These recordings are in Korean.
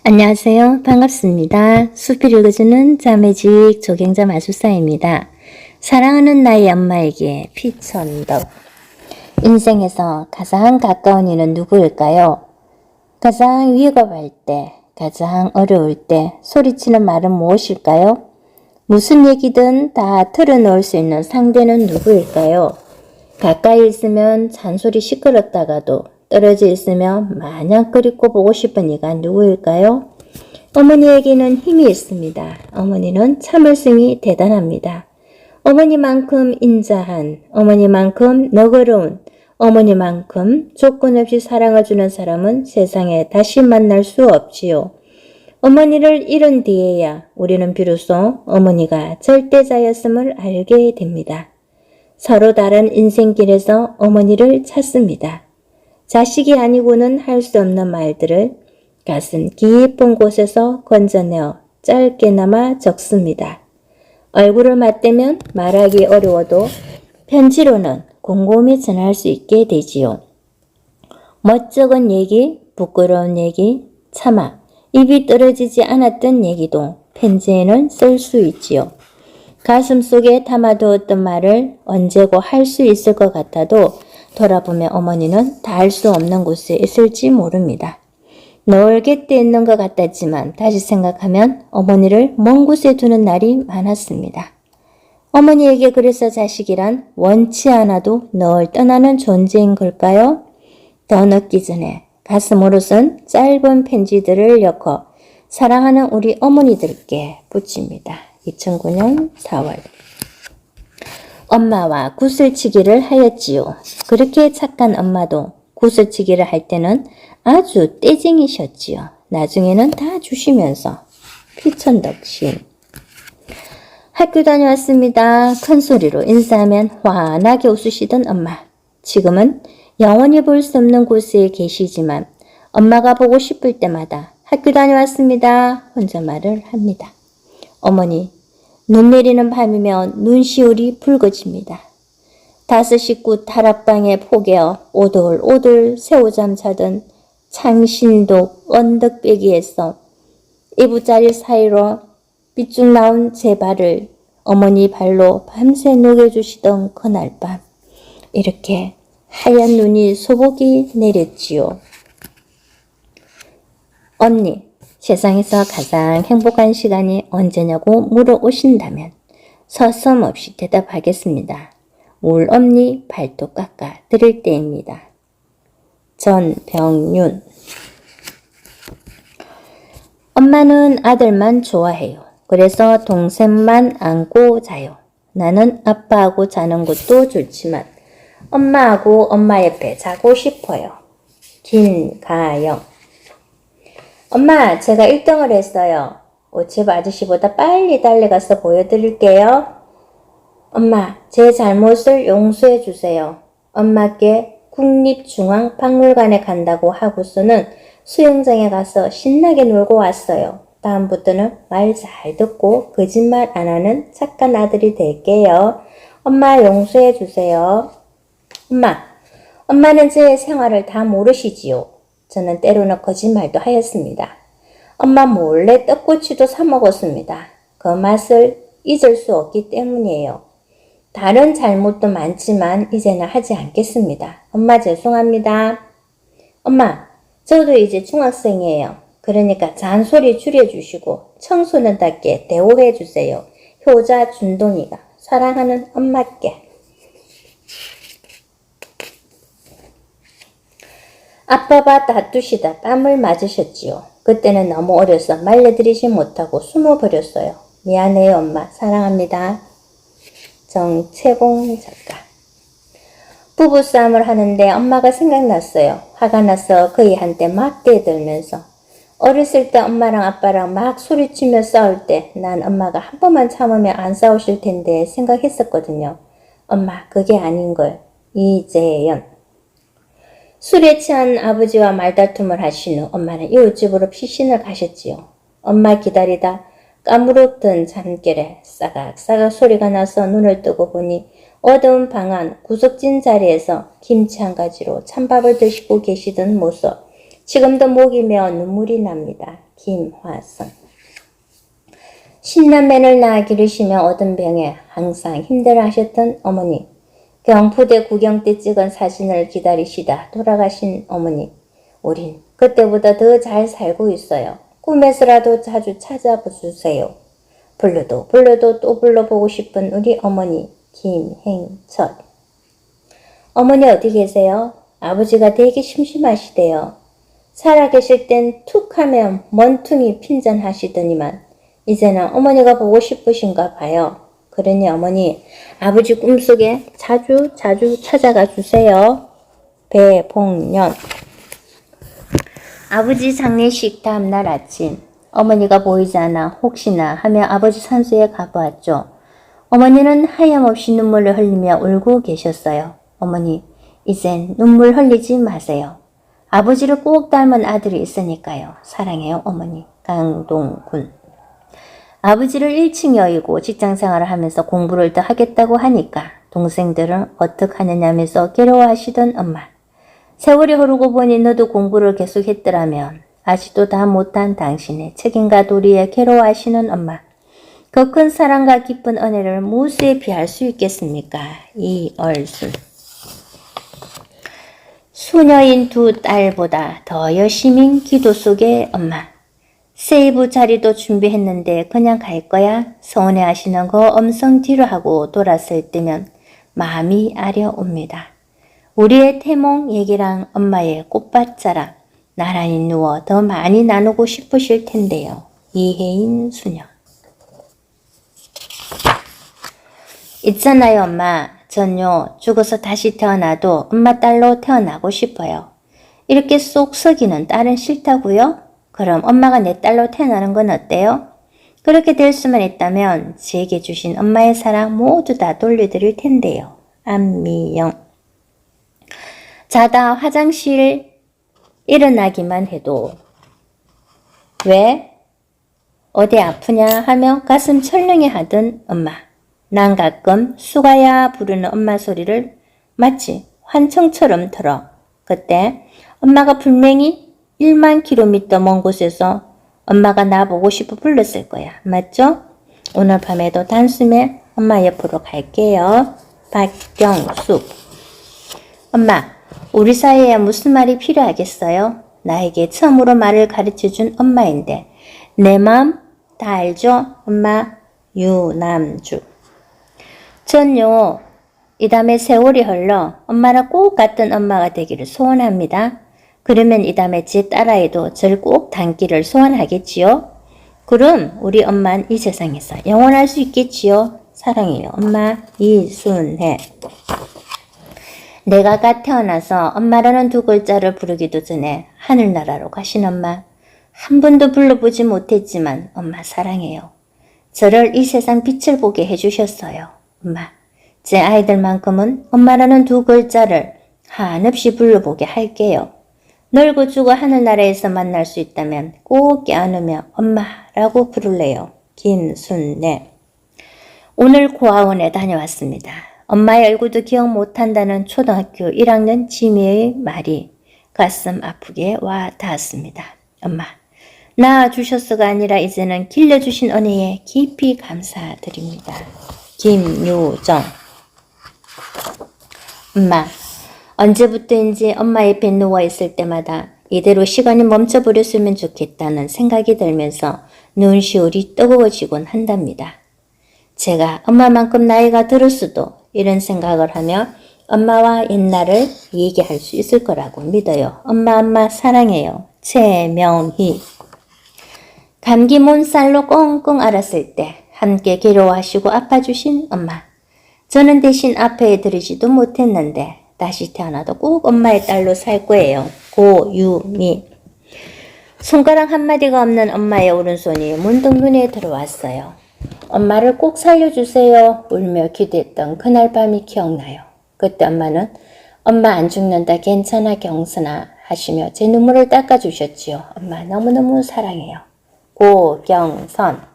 안녕하세요. 반갑습니다. 숲이 읽어주는 자매직 조경자 마술사입니다. 사랑하는 나의 엄마에게 피천덕. 인생에서 가장 가까운 이는 누구일까요? 가장 위급할 때, 가장 어려울 때 소리치는 말은 무엇일까요? 무슨 얘기든 다 털어놓을 수 있는 상대는 누구일까요? 가까이 있으면 잔소리 시끄럽다가도 떨어져 있으면 마냥 그립고 보고 싶은 이가 누구일까요? 어머니에게는 힘이 있습니다. 어머니는 참을성이 대단합니다. 어머니만큼 인자한, 어머니만큼 너그러운, 어머니만큼 조건 없이 사랑을 주는 사람은 세상에 다시 만날 수 없지요. 어머니를 잃은 뒤에야 우리는 비로소 어머니가 절대자였음을 알게 됩니다. 서로 다른 인생길에서 어머니를 찾습니다. 자식이 아니고는 할 수 없는 말들을 가슴 깊은 곳에서 건져내어 짧게나마 적습니다. 얼굴을 맞대면 말하기 어려워도 편지로는 곰곰이 전할 수 있게 되지요. 멋쩍은 얘기, 부끄러운 얘기, 차마 입이 떨어지지 않았던 얘기도 편지에는 쓸 수 있지요. 가슴속에 담아두었던 말을 언제고 할 수 있을 것 같아도 돌아보면 어머니는 닿을 수 없는 곳에 있을지 모릅니다. 늘 곁에 있는 것 같았지만 다시 생각하면 어머니를 먼 곳에 두는 날이 많았습니다. 어머니에게 그래서 자식이란 원치 않아도 늘 떠나는 존재인 걸까요? 더 늦기 전에 가슴으로 쓴 짧은 편지들을 엮어 사랑하는 우리 어머니들께 붙입니다. 2009년 4월 엄마와 구슬치기를 하였지요. 그렇게 착한 엄마도 구슬치기를 할 때는 아주 떼쟁이셨지요. 나중에는 다 주시면서 피천덕 시인. 학교 다녀왔습니다. 큰 소리로 인사하면 환하게 웃으시던 엄마. 지금은 영원히 볼 수 없는 곳에 계시지만 엄마가 보고 싶을 때마다 학교 다녀왔습니다. 혼자 말을 합니다. 어머니, 눈 내리는 밤이면 눈시울이 붉어집니다. 5 식구 다락방에 포개어 오돌오돌 새우잠 자던 창신독 언덕배기에서 이부자리 사이로 삐쭉 나온 제 발을 어머니 발로 밤새 녹여주시던 그날 밤 이렇게 하얀 눈이 소복이 내렸지요. 언니, 세상에서 가장 행복한 시간이 언제냐고 물어오신다면 서슴없이 대답하겠습니다. 울 엄니 발톱 깎아 드릴 때입니다. 전병윤. 엄마는 아들만 좋아해요. 그래서 동생만 안고 자요. 나는 아빠하고 자는 것도 좋지만 엄마하고 엄마 옆에 자고 싶어요. 김가영. 엄마, 제가 1등을 했어요. 오집 아저씨보다 빨리 달려가서 보여드릴게요. 엄마, 제 잘못을 용서해 주세요. 엄마께 국립중앙박물관에 간다고 하고서는 수영장에 가서 신나게 놀고 왔어요. 다음부터는 말 잘 듣고 거짓말 안 하는 착한 아들이 될게요. 엄마 용서해 주세요. 엄마는 제 생활을 다 모르시지요. 저는 때로는 거짓말도 하였습니다. 엄마 몰래 떡꼬치도 사 먹었습니다. 그 맛을 잊을 수 없기 때문이에요. 다른 잘못도 많지만 이제는 하지 않겠습니다. 엄마 죄송합니다. 엄마, 저도 이제 중학생이에요. 그러니까 잔소리 줄여주시고 청소년답게 대우해 주세요. 효자 준동이가 사랑하는 엄마께. 아빠와 다투시다 뺨을 맞으셨지요. 그때는 너무 어려서 말려드리지 못하고 숨어버렸어요. 미안해요 엄마. 사랑합니다. 정채봉 작가. 부부싸움을 하는데 엄마가 생각났어요. 화가 나서 그이한테 막 대들면서 어렸을 때 엄마랑 아빠랑 막 소리치며 싸울 때 난 엄마가 한 번만 참으면 안 싸우실 텐데 생각했었거든요. 엄마 그게 아닌걸. 이재연. 술에 취한 아버지와 말다툼을 하신 후 엄마는 이웃집으로 피신을 가셨지요. 엄마 기다리다 까무룩던 잠결에 싸각싸각 소리가 나서 눈을 뜨고 보니 어두운 방 안 구석진 자리에서 김치 한 가지로 찬밥을 드시고 계시던 모습. 지금도 목이 메어 눈물이 납니다. 김화선. 신남매를 낳아 기르시며 얻은 병에 항상 힘들어하셨던 어머니. 경포대 구경 때 찍은 사진을 기다리시다 돌아가신 어머니. 우린 그때보다 더 잘 살고 있어요. 꿈에서라도 자주 찾아주세요. 불러도 또 불러보고 싶은 우리 어머니 김행철. 어머니 어디 계세요? 아버지가 되게 심심하시대요. 살아계실 땐 툭 하면 먼퉁이 핀잔하시더니만 이제는 어머니가 보고 싶으신가 봐요. 그러니 어머니 아버지 꿈속에 자주 찾아가 주세요. 배봉년. 아버지 장례식 다음날 아침 어머니가 보이지 않아 혹시나 하며 아버지 산소에 가보았죠. 어머니는 하염없이 눈물을 흘리며 울고 계셨어요. 어머니 이젠 눈물 흘리지 마세요. 아버지를 꼭 닮은 아들이 있으니까요. 사랑해요 어머니. 강동군. 아버지를 1층 여의고 직장생활을 하면서 공부를 더 하겠다고 하니까 동생들은 어떡하느냐면서 괴로워하시던 엄마. 세월이 흐르고 보니 너도 공부를 계속했더라면 아직도 다 못한 당신의 책임과 도리에 괴로워하시는 엄마. 그 큰 사랑과 깊은 은혜를 무엇에 비할 수 있겠습니까? 이얼순. 수녀인 두 딸보다 더 열심인 기도 속의 엄마. 세이브 자리도 준비했는데 그냥 갈 거야? 서운해하시는 거 엄청 뒤로 하고 돌았을 때면 마음이 아려옵니다. 우리의 태몽 얘기랑 엄마의 꽃밭자랑 나란히 누워 더 많이 나누고 싶으실 텐데요. 이혜인 수녀. 있잖아요 엄마. 전요 죽어서 다시 태어나도 엄마 딸로 태어나고 싶어요. 이렇게 쏙 썩이는 딸은 싫다고요? 그럼 엄마가 내 딸로 태어나는 건 어때요? 그렇게 될 수만 있다면 제게 주신 엄마의 사랑 모두 다 돌려드릴 텐데요. 안미영. 자다 화장실 일어나기만 해도 왜? 어디 아프냐 하며 가슴 철렁해 하던 엄마. 난 가끔 수가야 부르는 엄마 소리를 마치 환청처럼 들어. 그때 엄마가 분명히 1만 킬로미터 먼 곳에서 엄마가 나보고 싶어 불렀을 거야. 맞죠? 오늘 밤에도 단숨에 엄마 옆으로 갈게요. 박경숙. 엄마, 우리 사이에 무슨 말이 필요하겠어요? 나에게 처음으로 말을 가르쳐준 엄마인데 내 마음 다 알죠? 엄마. 유남주. 전요 이 다음에 세월이 흘러 엄마랑 꼭 같은 엄마가 되기를 소원합니다. 그러면 이 다음에 제 딸아이도 저를 꼭 닮기를 소원하겠지요. 그럼 우리 엄마는 이 세상에서 영원할 수 있겠지요. 사랑해요 엄마. 이순혜. 내가 갓 태어나서 엄마라는 두 글자를 부르기도 전에 하늘나라로 가신 엄마. 한 번도 불러보지 못했지만 엄마 사랑해요. 저를 이 세상 빛을 보게 해주셨어요. 엄마, 제 아이들만큼은 엄마라는 두 글자를 한없이 불러보게 할게요. 널고 죽어 하늘나라에서 만날 수 있다면 꼭 껴안으며 엄마라고 부를래요. 김순례. 오늘 고아원에 다녀왔습니다. 엄마의 얼굴도 기억 못한다는 초등학교 1학년 지미의 말이 가슴 아프게 와 닿았습니다. 엄마, 낳아주셔서가 아니라 이제는 길러주신 은혜에 깊이 감사드립니다. 김유정. 엄마, 언제부터인지 엄마 옆에 누워있을 때마다 이대로 시간이 멈춰버렸으면 좋겠다는 생각이 들면서 눈시울이 뜨거워지곤 한답니다. 제가 엄마만큼 나이가 들었어도 이런 생각을 하며 엄마와 옛날을 얘기할 수 있을 거라고 믿어요. 엄마 사랑해요. 최명희. 감기 몸살로 꽁꽁 앓았을 때 함께 괴로워하시고 아파주신 엄마. 저는 대신 아파해 드리지도 못했는데 다시 태어나도 꼭 엄마의 딸로 살 거예요. 고유미. 손가락 한마디가 없는 엄마의 오른손이 문득 눈에 들어왔어요. 엄마를 꼭 살려주세요. 울며 기도했던 그날 밤이 기억나요. 그때 엄마는 엄마 안 죽는다 괜찮아 경선아 하시며 제 눈물을 닦아주셨지요. 엄마 너무너무 사랑해요. 고경선.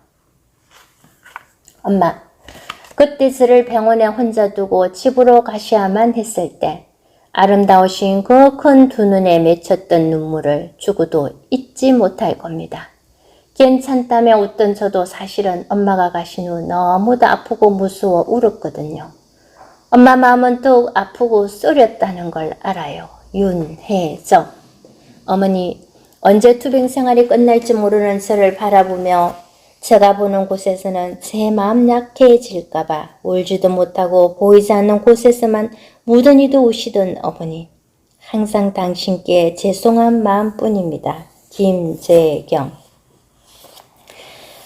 엄마, 그때 저를 병원에 혼자 두고 집으로 가셔야만 했을 때 아름다우신 그 큰 두 눈에 맺혔던 눈물을 죽어도 잊지 못할 겁니다. 괜찮다며 웃던 저도 사실은 엄마가 가신 후 너무도 아프고 무서워 울었거든요. 엄마 마음은 더욱 아프고 쏘렸다는 걸 알아요. 윤혜정. 어머니, 언제 투병 생활이 끝날지 모르는 저를 바라보며 제가 보는 곳에서는 제 마음 약해질까봐 울지도 못하고 보이지 않는 곳에서만 무던히도 우시던 어머니. 항상 당신께 죄송한 마음뿐입니다. 김재경.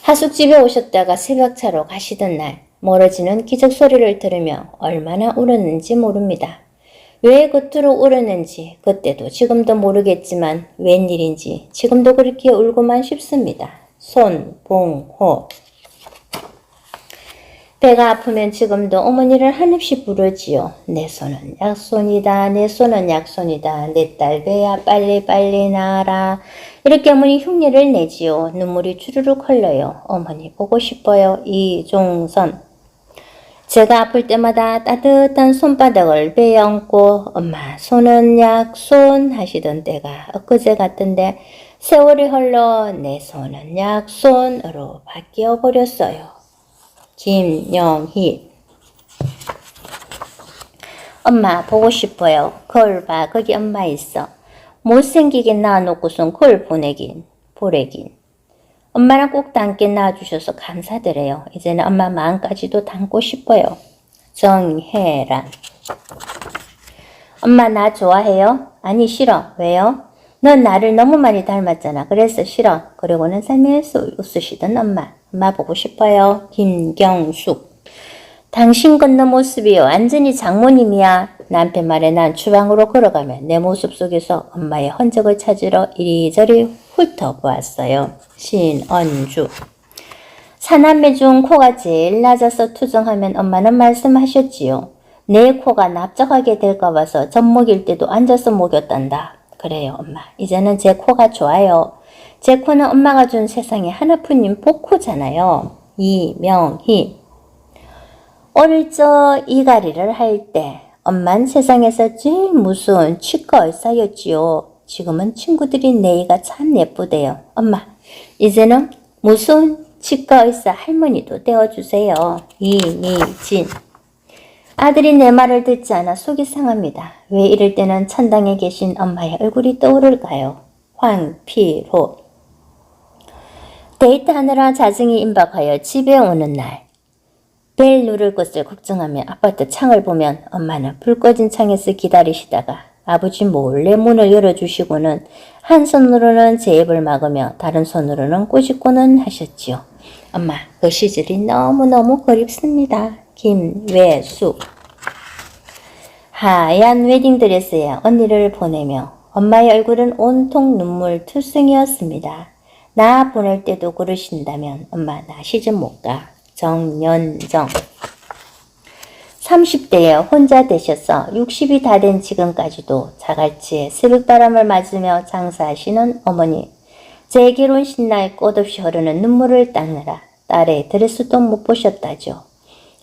하숙집에 오셨다가 새벽차로 가시던 날 멀어지는 기적 소리를 들으며 얼마나 울었는지 모릅니다. 왜 그토록 울었는지 그때도 지금도 모르겠지만 웬일인지 지금도 그렇게 울고만 싶습니다. 손봉호. 배가 아프면 지금도 어머니를 한없이 부르지요. 내 손은 약손이다. 내 손은 약손이다. 내 딸 배야 빨리 나아라. 이렇게 어머니 흉내를 내지요. 눈물이 주르륵 흘러요. 어머니 보고 싶어요. 이종선. 제가 아플 때마다 따뜻한 손바닥을 배에 얹고 엄마 손은 약손 하시던 때가 엊그제 같은데 세월이 흘러 내 손은 약손으로 바뀌어 버렸어요. 김영희. 엄마 보고 싶어요. 거울 봐. 거기 엄마 있어. 못생기게 낳아놓고선 거울 보내긴. 엄마랑 꼭 닮게 낳아주셔서 감사드려요. 이제는 엄마 마음까지도 닮고 싶어요. 정혜란. 엄마 나 좋아해요? 아니 싫어. 왜요? 넌 나를 너무 많이 닮았잖아. 그래서 싫어. 그러고는 살면서 웃으시던 엄마. 엄마 보고 싶어요. 김경숙. 당신 걷는 모습이 완전히 장모님이야. 남편 말에 난 주방으로 걸어가면 내 모습 속에서 엄마의 흔적을 찾으러 이리저리 훑어보았어요. 신언주. 사남매 중 코가 제일 낮아서 투정하면 엄마는 말씀하셨지요. 내 코가 납작하게 될까 봐서 젖 먹일 때도 앉아서 먹였단다. 그래요 엄마. 이제는 제 코가 좋아요. 제 코는 엄마가 준 세상에 하나뿐인 복코잖아요. 이명희. 어릴 적 이갈이를 할 때 엄만 세상에서 제일 무서운 치과 의사였지요. 지금은 친구들이 내이가 참 예쁘대요. 엄마, 이제는 무서운 치과 의사 할머니도 되어주세요. 이미진. 아들이 내 말을 듣지 않아 속이 상합니다. 왜 이럴 때는 천당에 계신 엄마의 얼굴이 떠오를까요? 황피로. 데이트하느라 자증이 임박하여 집에 오는 날. 벨 누를 것을 걱정하며 아파트 창을 보면 엄마는 불 꺼진 창에서 기다리시다가 아버지 몰래 문을 열어주시고는 한 손으로는 제 입을 막으며 다른 손으로는 꼬집고는 하셨지요. 엄마, 그 시절이 너무너무 그립습니다. 김외숙. 하얀 웨딩드레스에 언니를 보내며 엄마의 얼굴은 온통 눈물 투성이었습니다. 나 보낼 때도 그러신다면 엄마 나 시집 못 가. 정연정. 30대에 혼자 되셔서 60이 다 된 지금까지도 자갈치에 새벽바람을 맞으며 장사하시는 어머니. 제 결혼식 날 꽃없이 흐르는 눈물을 닦느라 딸의 드레스도 못 보셨다죠.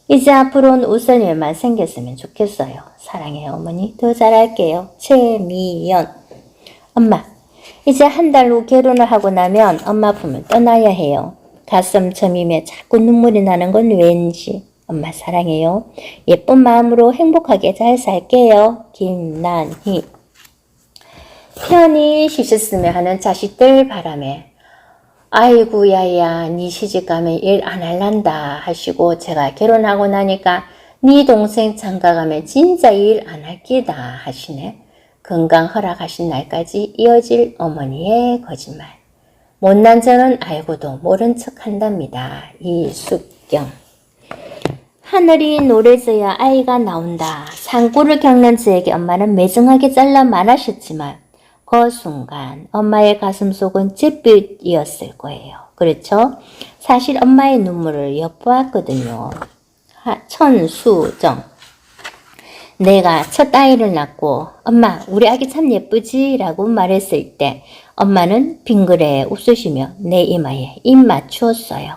이제 앞으로는 웃을 일만 생겼으면 좋겠어요. 사랑해요 어머니. 더 잘할게요. 최미연. 엄마, 이제 한 달 후 결혼을 하고 나면 엄마 품을 떠나야 해요. 가슴 저밈에 자꾸 눈물이 나는 건 왠지. 엄마 사랑해요. 예쁜 마음으로 행복하게 잘 살게요. 김난희. 편히 쉬셨으면 하는 자식들 바람에 아이고 야야 니 시집가면 일 안 할란다 하시고 제가 결혼하고 나니까 니 동생 장가가면 진짜 일 안 할 끼다 하시네. 건강 허락하신 날까지 이어질 어머니의 거짓말. 못난 저는 알고도 모른 척 한답니다. 이숙경. 하늘이 노래져야 아이가 나온다. 산골을 겪는 저에게 엄마는 매정하게 잘라 말하셨지만 그 순간 엄마의 가슴속은 잿빛이었을 거예요. 그렇죠? 사실 엄마의 눈물을 엿보았거든요. 천수정. 내가 첫 아이를 낳고 엄마 우리 아기 참 예쁘지? 라고 말했을 때 엄마는 빙그레 웃으시며 내 이마에 입 맞추었어요.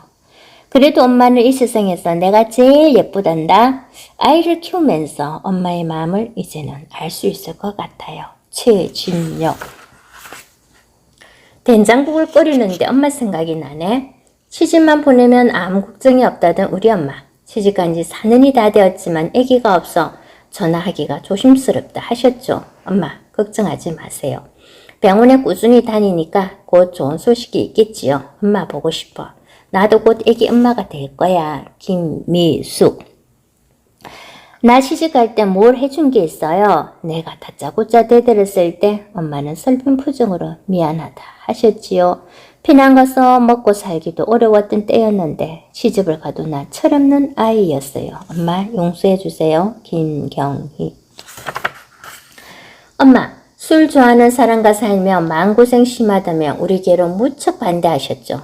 그래도 엄마는 이 세상에서 내가 제일 예쁘단다. 아이를 키우면서 엄마의 마음을 이제는 알 수 있을 것 같아요. 최진영. 된장국을 끓이는데 엄마 생각이 나네. 시집만 보내면 아무 걱정이 없다던 우리 엄마. 시집간 지 4년이 다 되었지만 아기가 없어 전화하기가 조심스럽다 하셨죠. 엄마 걱정하지 마세요. 병원에 꾸준히 다니니까 곧 좋은 소식이 있겠지요. 엄마 보고 싶어. 나도 곧 아기 엄마가 될 거야. 김미숙. 나 시집갈 때 뭘 해준 게 있어요? 내가 다짜고짜 대들었을 때 엄마는 슬픈 표정으로 미안하다 하셨지요. 피난 가서 먹고 살기도 어려웠던 때였는데 시집을 가도 나 철없는 아이였어요. 엄마 용서해 주세요. 김경희. 엄마 술 좋아하는 사람과 살면 마음고생 심하다며 우리 결혼 무척 반대하셨죠.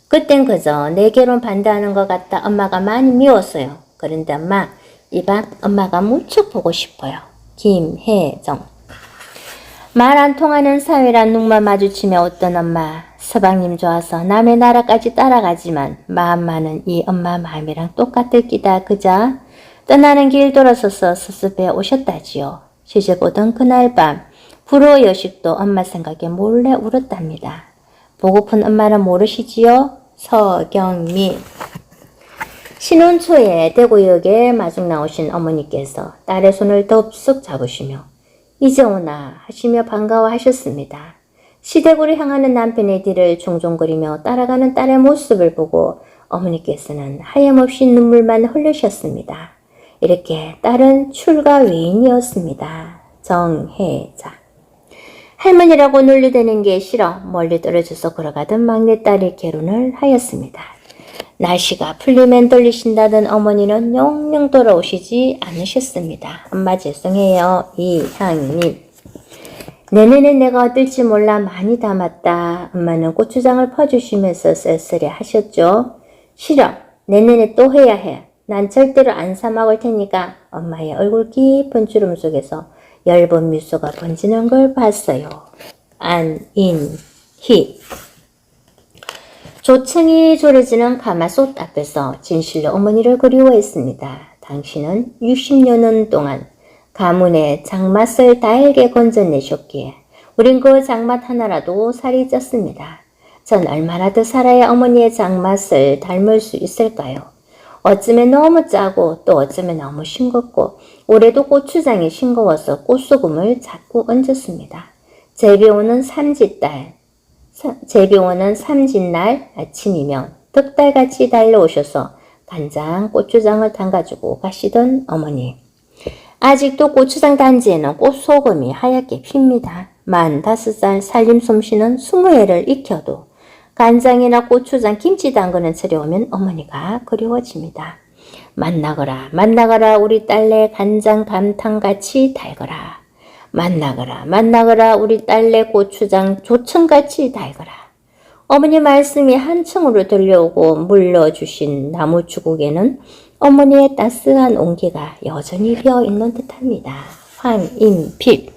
그땐 그저 내 결혼 반대하는 것 같다 엄마가 많이 미웠어요. 그런데 엄마 이밤 엄마가 무척 보고 싶어요. 김혜정. 말 안 통하는 사회란 눈만 마주치며 웃던 엄마. 서방님 좋아서 남의 나라까지 따라가지만 마음만은 이 엄마 마음이랑 똑같을 끼다 그자. 떠나는 길 돌아서서 수습해 오셨다지요. 시집 오던 그날 밤 불호 여식도 엄마 생각에 몰래 울었답니다. 보고픈 엄마는 모르시지요? 서경미. 신혼 초에 대구역에 마중 나오신 어머니께서 딸의 손을 덥석 잡으시며 이제 오나 하시며 반가워하셨습니다. 시댁으로 향하는 남편의 뒤를 종종거리며 따라가는 딸의 모습을 보고 어머니께서는 하염없이 눈물만 흘리셨습니다. 이렇게 딸은 출가 외인이었습니다. 정혜자. 할머니라고 놀리대는 게 싫어 멀리 떨어져서 걸어가던 막내딸이 결혼을 하였습니다. 날씨가 풀리면 돌리신다던 어머니는 영영 돌아오시지 않으셨습니다. 엄마 죄송해요. 이향님. 내년에 내가 어떨지 몰라 많이 담았다. 엄마는 고추장을 퍼주시면서 쓸쓸해 하셨죠. 싫어. 내년에 또 해야 해. 난 절대로 안 사 먹을 테니까. 엄마의 얼굴 깊은 주름 속에서 엷은 미소가 번지는 걸 봤어요. 안인희. 조층이 졸여지는 가마솥 앞에서 진실로 어머니를 그리워했습니다. 당신은 60여년 동안 가문의 장맛을 달게 건져내셨기에 우린 그 장맛 하나라도 살이 쪘습니다. 전 얼마나 더 살아야 어머니의 장맛을 닮을 수 있을까요? 어쩌면 너무 짜고 또 어쩌면 너무 싱겁고 올해도 고추장이 싱거워서 꽃소금을 자꾸 얹었습니다. 제비오는 삼진날 아침이면 덕달같이 달려오셔서 간장 고추장을 담가주고 가시던 어머니. 아직도 고추장 단지에는 꽃소금이 하얗게 핍니다. 45살 살림솜씨는 20해를 익혀도 간장이나 고추장, 김치 담그는 철이 오면 어머니가 그리워집니다. 만나거라 만나거라 우리 딸내 간장 감탕같이 달거라. 만나거라 우리 딸내 고추장 조청같이 달거라. 어머니 말씀이 한층으로 들려오고 물러주신 나무 주걱에는 어머니의 따스한 온기가 여전히 배어있는 듯합니다. 황인필.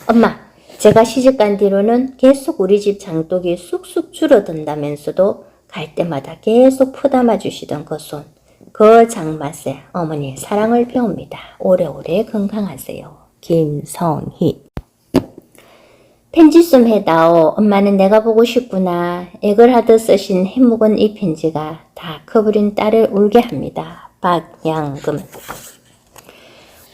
엄마, 제가 시집간 뒤로는 계속 우리 집 장독이 쑥쑥 줄어든다면서도 갈 때마다 계속 포담아 주시던 그 손, 그 장맛에 어머니의 사랑을 배웁니다. 오래오래 건강하세요. 김성희. 편지 좀 해다오. 엄마는 내가 보고 싶구나. 액을 하듯 쓰신 해묵은 이 편지가 다 커버린 딸을 울게 합니다. 박양금.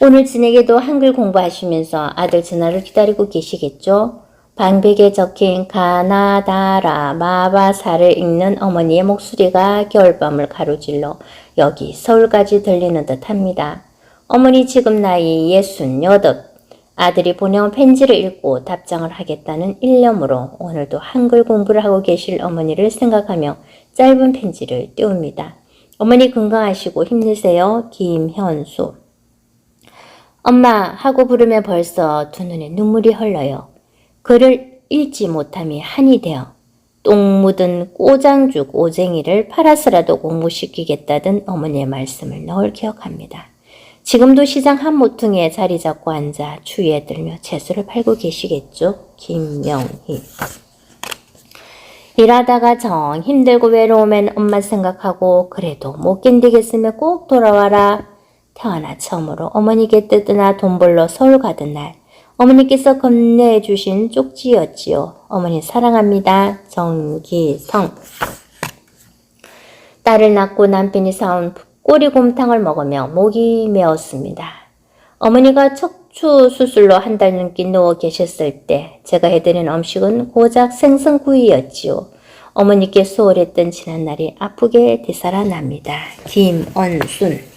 오늘 저녁에도 한글 공부하시면서 아들 전화를 기다리고 계시겠죠? 방백에 적힌 가나다라 마바사를 읽는 어머니의 목소리가 겨울밤을 가로질러 여기 서울까지 들리는 듯합니다. 어머니 지금 나이 68. 아들이 보내온 편지를 읽고 답장을 하겠다는 일념으로 오늘도 한글 공부를 하고 계실 어머니를 생각하며 짧은 편지를 띄웁니다. 어머니 건강하시고 힘내세요. 김현수. 엄마 하고 부르면 벌써 두 눈에 눈물이 흘러요. 글을 읽지 못함이 한이 되어 똥 묻은 꼬장죽 오쟁이를 팔아서라도 공부시키겠다던 어머니의 말씀을 늘 기억합니다. 지금도 시장 한 모퉁이에 자리 잡고 앉아 추위에 떨며 채소를 팔고 계시겠죠? 김명희. 일하다가 정 힘들고 외로우면 엄마 생각하고 그래도 못 견디겠으면 꼭 돌아와라. 태어나 처음으로 어머니께 뜨드나 돈 벌러 서울 가던 날 어머니께서 건네해 주신 쪽지였지요. 어머니 사랑합니다. 정기성. 딸을 낳고 남편이 사온 꼬리곰탕을 먹으며 목이 메었습니다. 어머니가 척추 수술로 한 달 넘게 누워 계셨을 때 제가 해드린 음식은 고작 생선구이였지요. 어머니께 소홀했던 지난날이 아프게 되살아납니다. 김언순.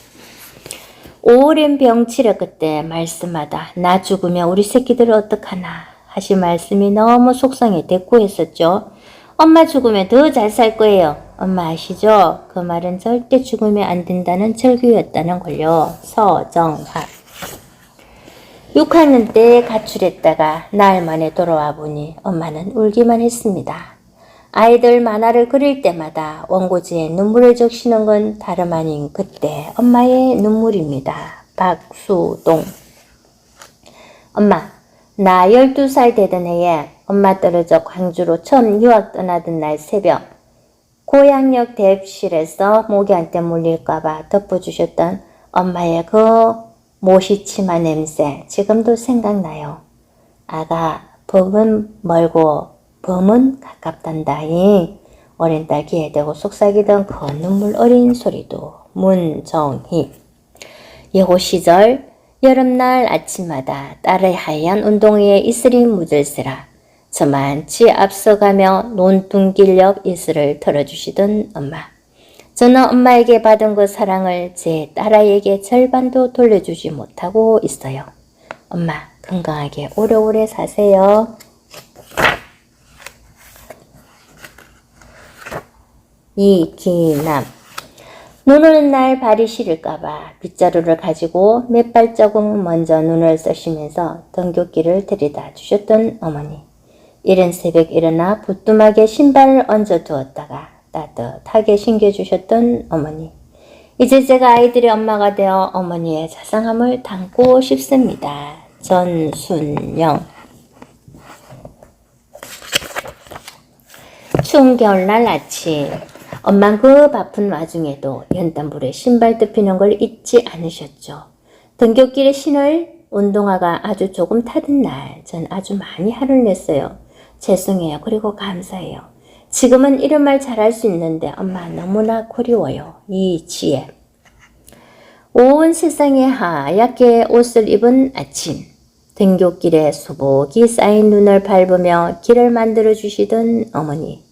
오랜 병치레 끝에 말씀하다 나 죽으면 우리 새끼들을 어떡하나 하신 말씀이 너무 속상해 대꾸했었죠. 엄마 죽으면 더 잘 살 거예요. 엄마 아시죠? 그 말은 절대 죽으면 안 된다는 절규였다는 걸요. 서정화. 6학년 때 가출했다가 나흘 만에 돌아와 보니 엄마는 울기만 했습니다. 아이들 만화를 그릴 때마다 원고지에 눈물을 적시는 건 다름 아닌 그때 엄마의 눈물입니다. 박수동. 엄마, 나 12살 되던 해에 엄마 떨어져 광주로 처음 유학 떠나던 날 새벽 고향역 대입실에서 모기한테 물릴까봐 덮어주셨던 엄마의 그 모시치마 냄새 지금도 생각나요. 아가, 법은 멀고 범은 가깝단다잉. 어린 딸 귀에 대고 속삭이던 그 눈물 어린 소리도. 문정희. 예고 시절 여름날 아침마다 딸의 하얀 운동화에 이슬이 묻을세라 저만치 앞서가며 논둥길 옆 이슬을 털어주시던 엄마. 저는 엄마에게 받은 그 사랑을 제 딸아이에게 절반도 돌려주지 못하고 있어요. 엄마 건강하게 오래오래 사세요. 이기남. 눈 오는 날 발이 시릴까봐 빗자루를 가지고 몇 발자국 먼저 눈을 쓰시면서 등굣길을 들이다 주셨던 어머니. 이른 새벽 일어나 부뚜막에 신발을 얹어 두었다가 따뜻하게 신겨주셨던 어머니. 이제 제가 아이들의 엄마가 되어 어머니의 자상함을 담고 싶습니다. 전순영. 추운 겨울날 아침 엄만 그 바쁜 와중에도 연탄불에 신발 덮이는 걸 잊지 않으셨죠. 등굣길에 신을 운동화가 아주 조금 타던 날 전 아주 많이 화를 냈어요. 죄송해요. 그리고 감사해요. 지금은 이런 말 잘할 수 있는데 엄마 너무나 그리워요. 이지혜. 온 세상에 하얗게 옷을 입은 아침 등굣길에 수복이 쌓인 눈을 밟으며 길을 만들어 주시던 어머니.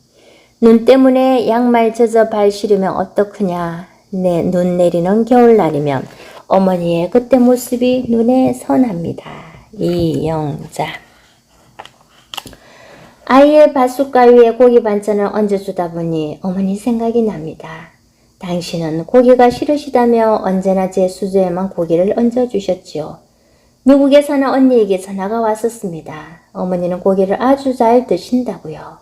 눈 때문에 양말 젖어 발 시리면 어떡하냐. 눈 내리는 겨울날이면 어머니의 그때 모습이 눈에 선합니다. 이영자. 아이의 밭숟갈 위에 고기 반찬을 얹어주다 보니 어머니 생각이 납니다. 당신은 고기가 싫으시다며 언제나 제 수저에만 고기를 얹어주셨지요. 미국에 사는 언니에게 전화가 왔었습니다. 어머니는 고기를 아주 잘 드신다고요.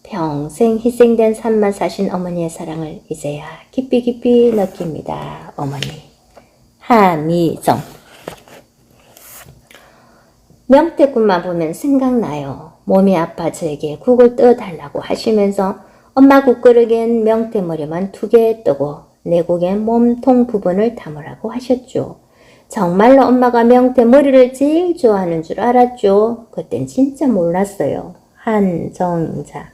평생 희생된 삶만 사신 어머니의 사랑을 이제야 깊이 느낍니다. 어머니. 하미정. 명태국만 보면 생각나요. 몸이 아파 저에게 국을 떠달라고 하시면서 엄마 국그릇엔 명태머리만 2개 뜨고 내 국엔 몸통 부분을 담으라고 하셨죠. 정말로 엄마가 명태머리를 제일 좋아하는 줄 알았죠. 그땐 진짜 몰랐어요. 한정자.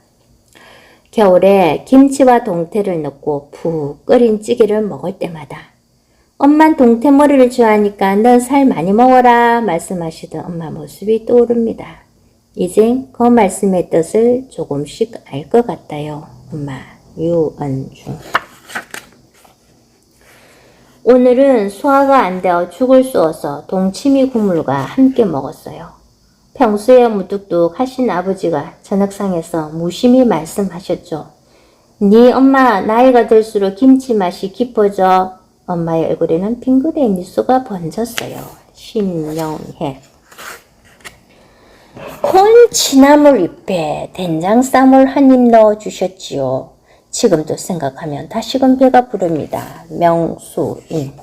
겨울에 김치와 동태를 넣고 푹 끓인 찌개를 먹을 때마다 엄만 동태머리를 좋아하니까 넌 살 많이 먹어라 말씀하시던 엄마 모습이 떠오릅니다. 이젠 그 말씀의 뜻을 조금씩 알 것 같아요. 엄마. 유언중. 오늘은 소화가 안 되어 죽을 쏘아서 동치미 국물과 함께 먹었어요. 평소에 무뚝뚝 하신 아버지가 저녁상에서 무심히 말씀하셨죠. 네 엄마 나이가 들수록 김치 맛이 깊어져. 엄마의 얼굴에는 빙그레 미소가 번졌어요. 신영혜. 콘치나물 잎에 된장쌈을 한 입 넣어주셨지요. 지금도 생각하면 다시금 배가 부릅니다. 명수인.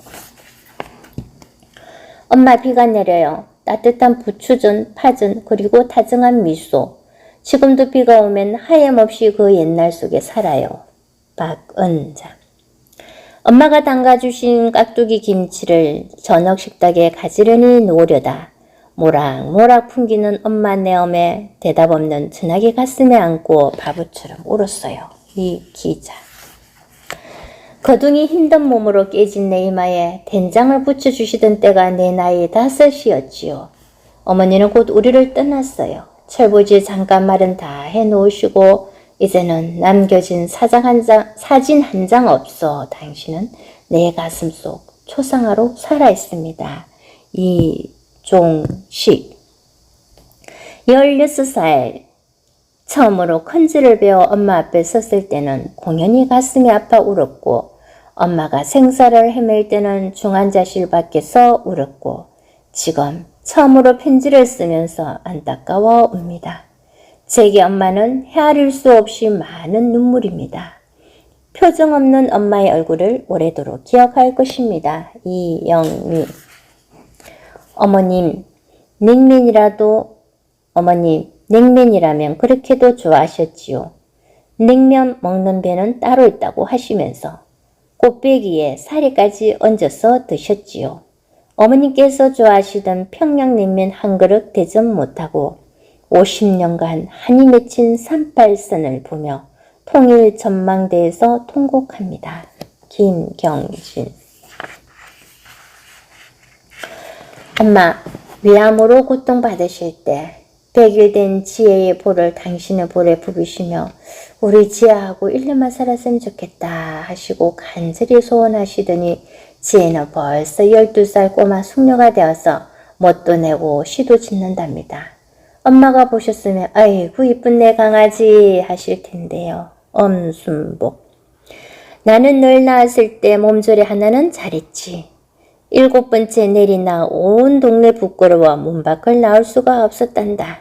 엄마 비가 내려요. 따뜻한 부추전, 파전, 그리고 다정한 미소. 지금도 비가 오면 하염없이 그 옛날 속에 살아요. 박은자. 엄마가 담가주신 깍두기 김치를 저녁 식탁에 가지런히 놓으려다 모락모락 풍기는 엄마 내엄에 대답 없는 전화기 가슴에 안고 바보처럼 울었어요. 이 기자. 거둥이 힘든 몸으로 깨진 내 이마에 된장을 붙여주시던 때가 내 나이 5이었지요. 어머니는 곧 우리를 떠났어요. 철부지 잠깐 말은 다 해놓으시고 이제는 남겨진 사진 한 장 없어 당신은 내 가슴 속 초상화로 살아있습니다. 이종식. 16살 처음으로 큰지를 배워 엄마 앞에 섰을 때는 공연히 가슴이 아파 울었고 엄마가 생사를 헤맬 때는 중환자실 밖에서 울었고 지금 처음으로 편지를 쓰면서 안타까워 웁니다. 제게 엄마는 헤아릴 수 없이 많은 눈물입니다. 표정 없는 엄마의 얼굴을 오래도록 기억할 것입니다. 이영미. 어머님, 냉면이라면 그렇게도 좋아하셨지요. 냉면 먹는 배는 따로 있다고 하시면서 꽃배기에 사리까지 얹어서 드셨지요. 어머님께서 좋아하시던 평양냉면 한 그릇 대접 못하고 50년간 한이 맺힌 38선을 보며 통일 전망대에서 통곡합니다. 김경진. 엄마, 위암으로 고통받으실 때 100일 된 지혜의 볼을 당신의 볼에 부비시며 우리 지혜하고 1년만 살았으면 좋겠다 하시고 간절히 소원하시더니 지혜는 벌써 12살 꼬마 숙녀가 되어서 멋도 내고 시도 짓는답니다. 엄마가 보셨으면 아이고 이쁜 내 강아지 하실 텐데요. 엄순복. 나는 널 낳았을 때 몸조리 하나는 잘했지. 7번째 내리나 온 동네 부끄러워 문 밖을 나올 수가 없었단다.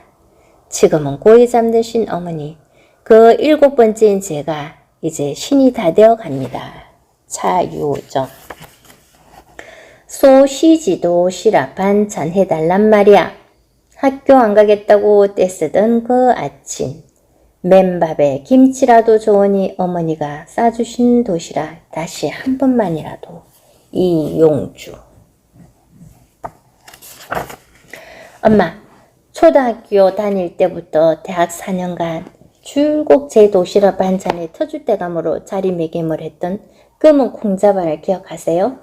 지금은 고이 잠드신 어머니, 그 7번째인 제가 이제 신이 다 되어 갑니다. 차유정. 소시지도 시라 반찬 해달란 말이야. 학교 안 가겠다고 떼쓰던 그 아침. 맨밥에 김치라도 좋으니 어머니가 싸주신 도시락 다시 한 번만이라도. 이용주. 엄마, 초등학교 다닐 때부터 대학 4년간 줄곧 제 도시락 반찬에 터줏대감으로 자리매김을 했던 검은 콩자반을 기억하세요?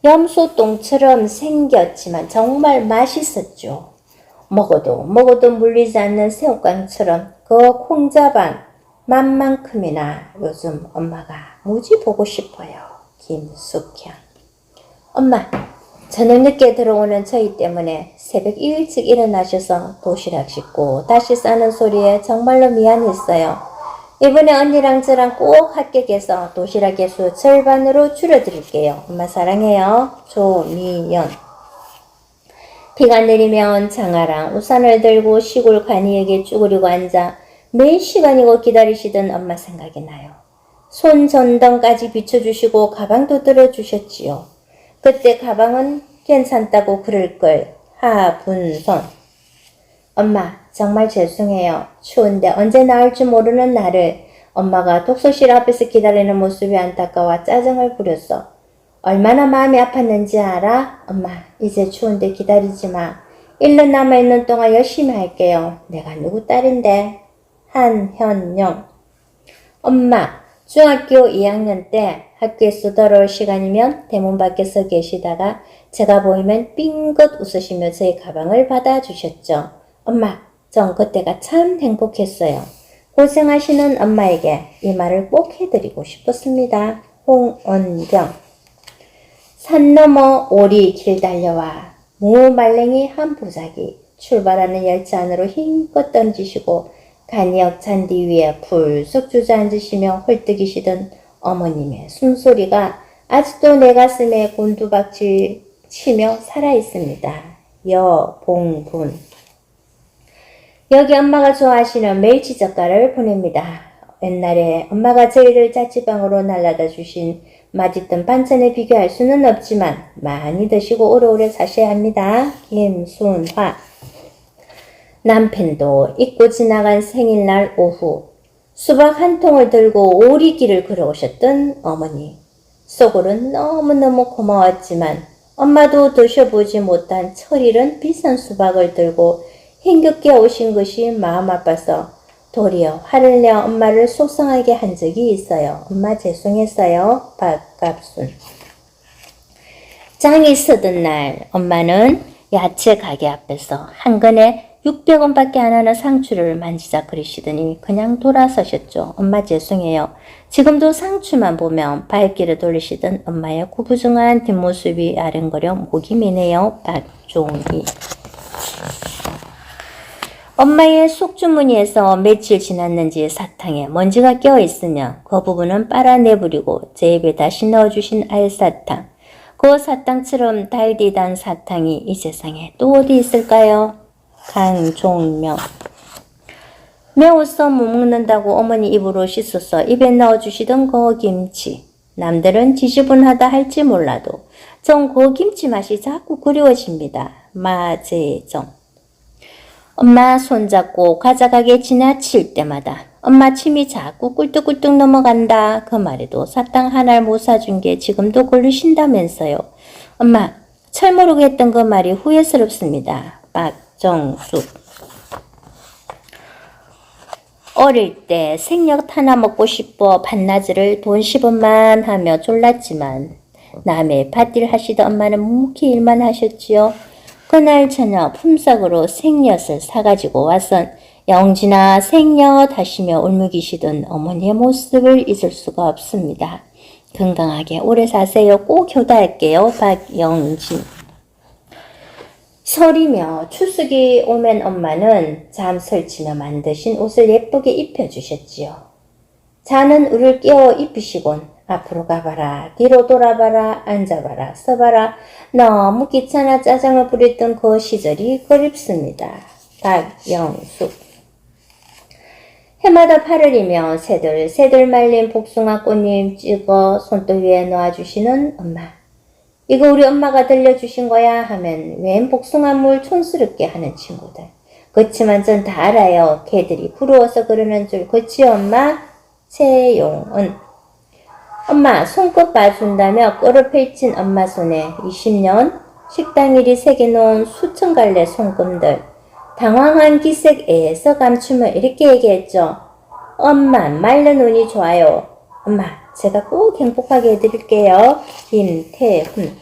염소똥처럼 생겼지만 정말 맛있었죠. 먹어도 물리지 않는 새우깡처럼 그 콩자반 맛만큼이나 요즘 엄마가 무지 보고 싶어요. 김숙현. 엄마, 저녁 늦게 들어오는 저희 때문에 새벽 일찍 일어나셔서 도시락 씻고 다시 싸는 소리에 정말로 미안했어요. 이번에 언니랑 저랑 꼭 합격해서 도시락의 수 절반으로 줄여드릴게요. 엄마 사랑해요. 조미연. 비가 내리면 장아랑 우산을 들고 시골 간이에게 쭈그리고 앉아 몇 시간이고 기다리시던 엄마 생각이 나요. 손전등까지 비춰주시고 가방도 들어주셨지요. 그때 가방은 괜찮다고 그럴걸. 하분선. 엄마 정말 죄송해요. 추운데 언제 나올지 모르는 나를 엄마가 독서실 앞에서 기다리는 모습이 안타까워 짜증을 부렸어. 얼마나 마음이 아팠는지 알아? 엄마 이제 추운데 기다리지 마. 1년 남아있는 동안 열심히 할게요. 내가 누구 딸인데. 한현영. 엄마 중학교 2학년 때 학교에서 돌아올 시간이면 대문 밖에서 계시다가 제가 보이면 삥긋 웃으시며 제 가방을 받아주셨죠. 엄마, 전 그때가 참 행복했어요. 고생하시는 엄마에게 이 말을 꼭 해드리고 싶었습니다. 홍언경. 산 넘어 오리 길 달려와 무말랭이 한 보자기 출발하는 열차 안으로 힘껏 던지시고 간이역 잔디 위에 불쑥 주저앉으시며 헐떡이시던 어머님의 숨소리가 아직도 내 가슴에 곤두박질 치며 살아있습니다. 여봉분. 여기 엄마가 좋아하시는 멸치젓갈을 보냅니다. 옛날에 엄마가 저희를 자취방으로 날라다 주신 맛있던 반찬에 비교할 수는 없지만 많이 드시고 오래오래 사셔야 합니다. 김순화. 남편도 잊고 지나간 생일날 오후 수박 한 통을 들고 오리길을 걸어오셨던 어머니. 속으로는 너무너무 고마웠지만 엄마도 드셔보지 못한 철이른 비싼 수박을 들고 힘겹게 오신 것이 마음 아파서 도리어 화를 내어 엄마를 속상하게 한 적이 있어요. 엄마 죄송했어요. 박갑순. 장이 서던 날 엄마는 야채 가게 앞에서 한 근에 600원밖에 안 하는 상추를 만지작거리시더니 그냥 돌아서셨죠. 엄마 죄송해요. 지금도 상추만 보면 발길을 돌리시던 엄마의 구부정한 뒷모습이 아른거려 목이 메네요. 박종희. 엄마의 속주머니에서 며칠 지났는지 사탕에 먼지가 껴있으며 그 부분은 빨아내버리고 제 입에 다시 넣어주신 알사탕. 그 사탕처럼 달디단 사탕이 이 세상에 또 어디 있을까요? 강종명. 매워서 못 먹는다고 어머니 입으로 씻어서 입에 넣어주시던 그 김치. 남들은 지저분하다 할지 몰라도 전 그 김치 맛이 자꾸 그리워집니다. 마재정. 엄마 손잡고 과자 가게 지나칠 때마다 엄마 침이 자꾸 꿀뚝꿀뚝 넘어간다. 그 말에도 사탕 하나를 못 사준 게 지금도 걸리신다면서요. 엄마, 철 모르겠던 그 말이 후회스럽습니다. 박정숙. 어릴 때 생력 하나 먹고 싶어 반나절을 돈 10원만 하며 졸랐지만 남의 밭일 하시던 엄마는 묵묵히 일만 하셨지요. 그날 저녁 품삯으로 생엿을 사가지고 와선 영진아 생엿 하시며 울먹이시던 어머니의 모습을 잊을 수가 없습니다. 건강하게 오래 사세요. 꼭 효도할게요. 박영진. 설이며 추석이 오면 엄마는 잠 설치며 만드신 옷을 예쁘게 입혀주셨지요. 자는 우리를 깨워 입히시곤 앞으로 가봐라, 뒤로 돌아봐라, 앉아봐라, 서봐라. 너무 귀찮아 짜장을 부렸던 그 시절이 그립습니다. 박영숙. 해마다 8월이면 새들 말린 복숭아 꽃잎 찍어 손톱 위에 놓아주시는 엄마. 이거 우리 엄마가 들려주신 거야 하면 웬 복숭아물 촌스럽게 하는 친구들. 그치만 전 다 알아요. 걔들이 부러워서 그러는 줄. 그치 엄마? 최용은. 엄마 손끝 봐준다며 꼴을 펼친 엄마 손에 20년 식당 일이 새겨놓은 수천 갈래 손금들. 당황한 기색에서 감춤을 이렇게 얘기했죠. 엄마 말른 운이 좋아요. 엄마 제가 꼭 행복하게 해드릴게요. 김태훈.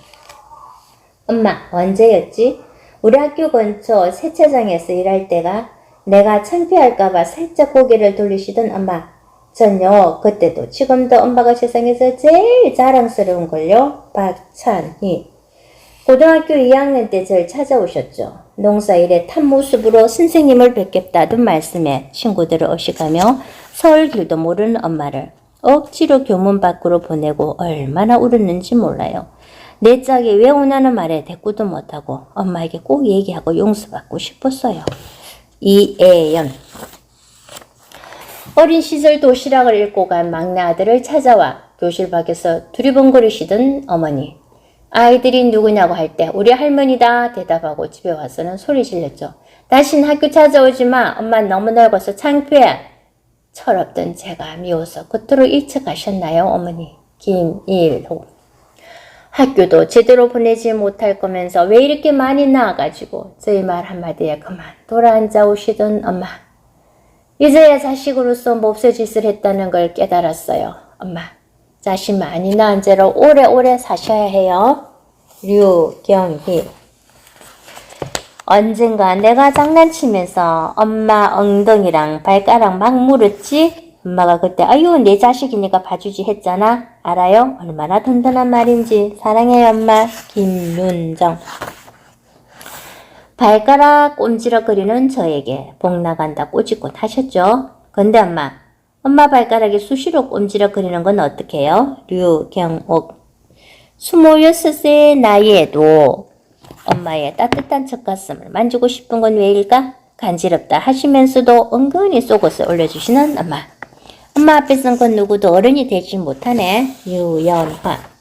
엄마 언제였지? 우리 학교 근처 세차장에서 일할 때가 내가 창피할까봐 살짝 고개를 돌리시던 엄마. 전요 그때도 지금도 엄마가 세상에서 제일 자랑스러운걸요. 박찬희. 고등학교 2학년 때 절 찾아오셨죠. 농사일에 탄 모습으로 선생님을 뵙겠다던 말씀에 친구들을 어식하며 서울 길도 모르는 엄마를 억지로 교문 밖으로 보내고 얼마나 울었는지 몰라요. 내 짝이 왜 오냐는 말에 대꾸도 못하고 엄마에게 꼭 얘기하고 용서받고 싶었어요. 이애연. 어린 시절 도시락을 읽고 간 막내 아들을 찾아와 교실 밖에서 두리번거리시던 어머니. 아이들이 누구냐고 할 때 우리 할머니다 대답하고 집에 와서는 소리 질렀죠. 다신 학교 찾아오지 마. 엄마 너무 늙어서 창피해. 철없던 제가 미워서 그토록 일찍 가셨나요 어머니. 김일호. 학교도 제대로 보내지 못할 거면서 왜 이렇게 많이 나와가지고 저희 말 한마디에 그만 돌아앉아 오시던 엄마. 이제야 자식으로서 몹쓸 짓을 했다는 걸 깨달았어요. 엄마, 자식 많이 낳은 죄로 오래오래 사셔야 해요. 류경희. 언젠가 내가 장난치면서 엄마 엉덩이랑 발가락 막 물었지? 엄마가 그때 아유 내 자식이니까 봐주지 했잖아. 알아요? 얼마나 든든한 말인지. 사랑해요 엄마. 김윤정. 발가락 꼼지락거리는 저에게 복 나간다 꼬집고 하셨죠. 근데 엄마 발가락이 수시로 꼼지락거리는 건 어떻게 해요? 류경옥. 26세 나이에도 엄마의 따뜻한 젖가슴을 만지고 싶은 건 왜일까? 간지럽다 하시면서도 은근히 속옷을 올려주시는 엄마. 엄마 앞에선 건 누구도 어른이 되지 못하네. 유연화.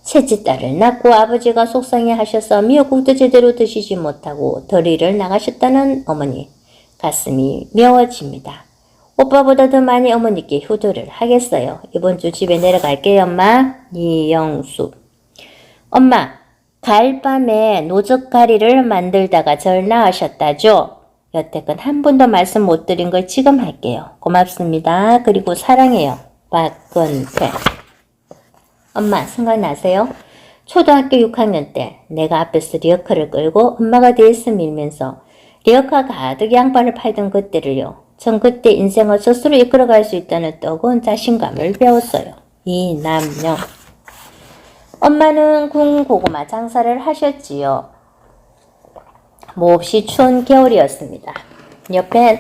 셋째 딸을 낳고 아버지가 속상해 하셔서 미역국도 제대로 드시지 못하고 더리를 나가셨다는 어머니. 가슴이 메워집니다. 오빠보다 더 많이 어머니께 효도를 하겠어요. 이번 주 집에 내려갈게요 엄마. 이영숙. 엄마 가을밤에 노젓가리를 만들다가 절 낳으셨다죠? 여태껏 한 번도 말씀 못 드린 걸 지금 할게요. 고맙습니다. 그리고 사랑해요. 박건태. 엄마 생각나세요? 초등학교 6학년 때 내가 앞에서 리어카를 끌고 엄마가 뒤에서 밀면서 리어카 가득 양반을 팔던 그때를요. 전 그때 인생을 스스로 이끌어갈 수 있다는 뜨거운 자신감을 배웠어요. 이남영. 엄마는 군고구마 장사를 하셨지요. 몹시 추운 겨울이었습니다. 옆엔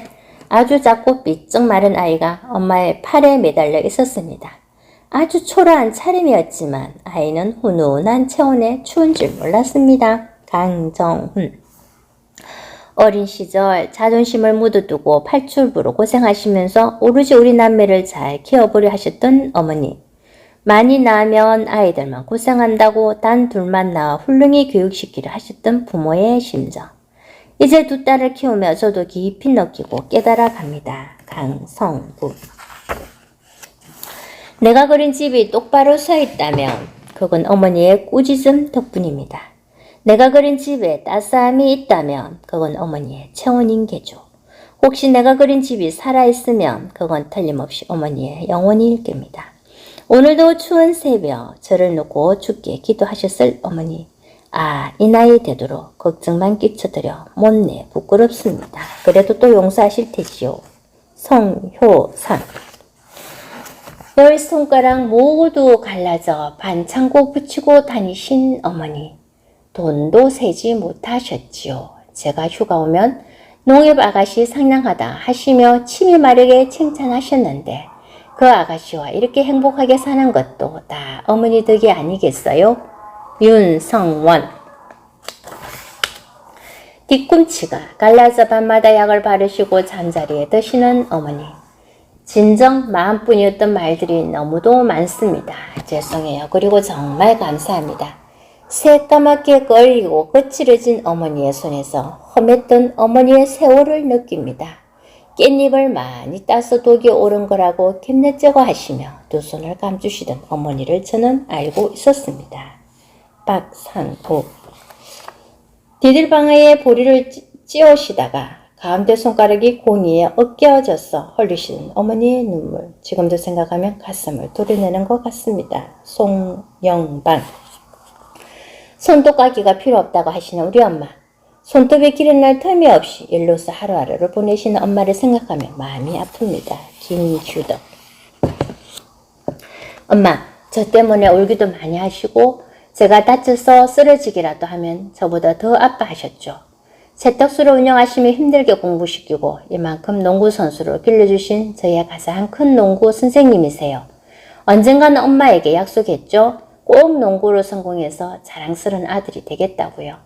아주 작고 삐쩍 마른 아이가 엄마의 팔에 매달려 있었습니다. 아주 초라한 차림이었지만 아이는 훈훈한 체온에 추운 줄 몰랐습니다. 강정훈. 어린 시절 자존심을 묻어두고 팔출부로 고생하시면서 오로지 우리 남매를 잘 키워보려 하셨던 어머니. 많이 낳으면 아이들만 고생한다고 단 둘만 낳아 훌륭히 교육시키려 하셨던 부모의 심정. 이제 두 딸을 키우며 저도 깊이 느끼고 깨달아 갑니다. 강성구. 내가 그린 집이 똑바로 서 있다면 그건 어머니의 꾸짖음 덕분입니다. 내가 그린 집에 따스함이 있다면 그건 어머니의 체온인 게죠. 혹시 내가 그린 집이 살아있으면 그건 틀림없이 어머니의 영혼일 겁니다. 오늘도 추운 새벽 저를 놓고 죽게 기도하셨을 어머니. 아, 이 나이 되도록 걱정만 끼쳐드려 못내 부끄럽습니다. 그래도 또 용서하실 테지요. 성효상. 10손가락 모두 갈라져 반창고 붙이고 다니신 어머니. 돈도 세지 못하셨지요. 제가 휴가 오면 농협 아가씨 상냥하다 하시며 침이 마르게 칭찬하셨는데 그 아가씨와 이렇게 행복하게 사는 것도 다 어머니 덕이 아니겠어요? 윤성원. 뒤꿈치가 갈라져 밤마다 약을 바르시고 잠자리에 드시는 어머니. 진정 마음뿐이었던 말들이 너무도 많습니다. 죄송해요. 그리고 정말 감사합니다. 새까맣게 걸리고 거칠어진 어머니의 손에서 험했던 어머니의 세월을 느낍니다. 깻잎을 많이 따서 독이 오른 거라고 김내쩌고 하시며 두 손을 감주시던 어머니를 저는 알고 있었습니다. 박상호. 디딜방아에 보리를 찧으시다가 가운데 손가락이 공이에 엇겨져서 흘리시는 어머니의 눈물. 지금도 생각하면 가슴을 도려내는 것 같습니다. 송영반. 손톱 까기가 필요 없다고 하시는 우리 엄마. 손톱에 기른 날 틈이 없이 일로서 하루하루를 보내시는 엄마를 생각하면 마음이 아픕니다. 김규덕. 엄마, 저 때문에 울기도 많이 하시고 제가 다쳐서 쓰러지기라도 하면 저보다 더 아파하셨죠. 세탁소를 운영하시며 힘들게 공부시키고 이만큼 농구선수로 길러주신 저의 가장 큰 농구 선생님이세요. 언젠가는 엄마에게 약속했죠. 꼭 농구로 성공해서 자랑스러운 아들이 되겠다고요.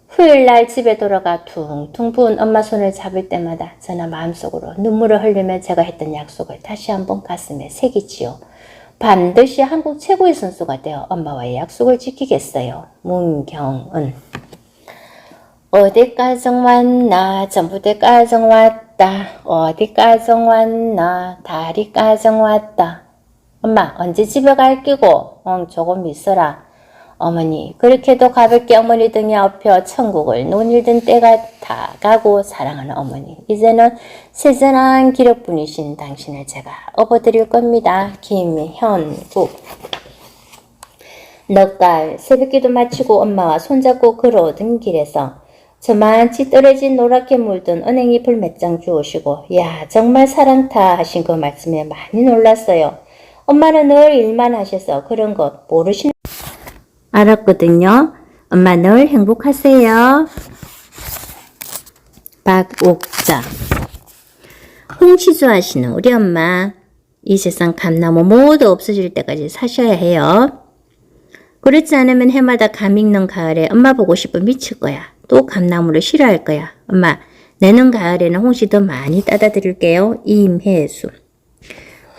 후일날 집에 돌아가 퉁퉁 부은 엄마 손을 잡을 때마다 저는 마음속으로 눈물을 흘리며 제가 했던 약속을 다시 한번 가슴에 새기지요. 반드시 한국 최고의 선수가 되어 엄마와의 약속을 지키겠어요. 문경은. 어디까지 왔나 전부대까지 왔다. 어디까지 왔나 다리까지 왔다. 엄마 언제 집에 갈 끼고? 조금 있어라. 어머니 그렇게도 가볍게 어머니 등에 업혀 천국을 논일던 때가 다 가고 사랑하는 어머니 이제는 세전한 기력뿐이신 당신을 제가 업어드릴 겁니다. 김현국. 넉갈 새벽기도 마치고 엄마와 손잡고 걸어오던 길에서 저만치 떨어진 노랗게 물든 은행잎을 몇 장 주우시고 야 정말 사랑타 하신 그 말씀에 많이 놀랐어요. 엄마는 늘 일만 하셔서 그런 것 모르시는 알았거든요. 엄마 늘 행복하세요. 박옥자. 홍시 좋아하시는 우리 엄마. 이 세상 감나무 모두 없어질 때까지 사셔야 해요. 그렇지 않으면 해마다 감 익는 가을에 엄마 보고 싶어 미칠 거야. 또 감나무를 싫어할 거야. 엄마 내년 가을에는 홍시 더 많이 따다 드릴게요. 임혜수.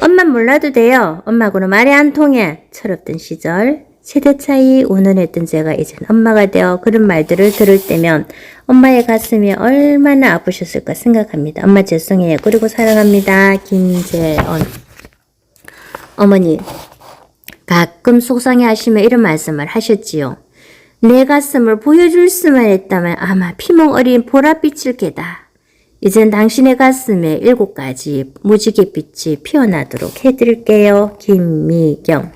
엄마 몰라도 돼요. 엄마하고는 말이 안 통해. 철없던 시절 세대 차이 운운했던 제가 이젠 엄마가 되어 그런 말들을 들을 때면 엄마의 가슴이 얼마나 아프셨을까 생각합니다. 엄마 죄송해요. 그리고 사랑합니다. 김재언. 어머니 가끔 속상해 하시며 이런 말씀을 하셨지요. 내 가슴을 보여줄 수만 있다면 아마 피멍 어린 보랏빛일 게다. 이젠 당신의 가슴에 7가지 무지갯빛이 피어나도록 해드릴게요. 김미경.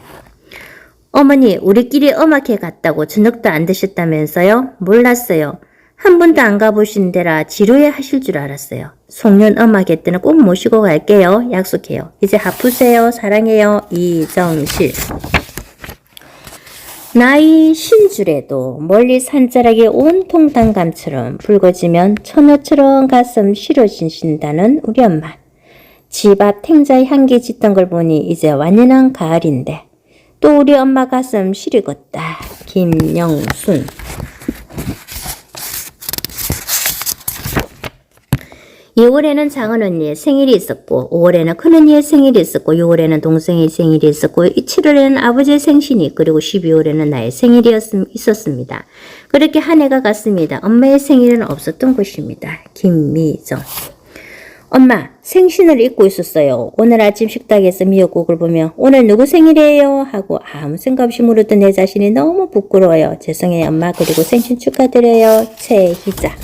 어머니, 우리끼리 음악회 갔다고 저녁도 안 드셨다면서요? 몰랐어요. 한 번도 안 가보신 데라 지루해 하실 줄 알았어요. 송년 음악회 때는 꼭 모시고 갈게요. 약속해요. 이제 하프세요. 사랑해요. 이정실. 나이 신줄에도 멀리 산자락이 온통 단감처럼 붉어지면 처녀처럼 가슴 시려진다는 우리 엄마. 집 앞 탱자의 향기 짙은 걸 보니 이제 완연한 가을인데 또 우리 엄마 가슴 시리겄다. 김영순. 2월에는 작은 언니의 생일이 있었고 5월에는 큰 언니의 생일이 있었고 6월에는 동생의 생일이 있었고 7월에는 아버지의 생신이 그리고 12월에는 나의 생일이 있었습니다. 그렇게 한 해가 갔습니다. 엄마의 생일은 없었던 것입니다. 김미정. 엄마, 생신을 잊고 있었어요. 오늘 아침 식탁에서 미역국을 보며 오늘 누구 생일이에요? 하고 아무 생각 없이 물었던 내 자신이 너무 부끄러워요. 죄송해요 엄마. 그리고 생신 축하드려요. 최희자.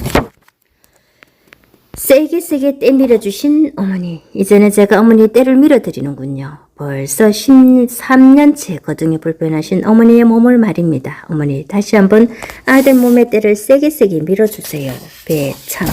세게 때 밀어주신 어머니. 이제는 제가 어머니 때를 밀어드리는군요. 벌써 13년째 거동이 불편하신 어머니의 몸을 말입니다. 어머니 다시 한번 아들 몸의 때를 세게 밀어주세요. 배창.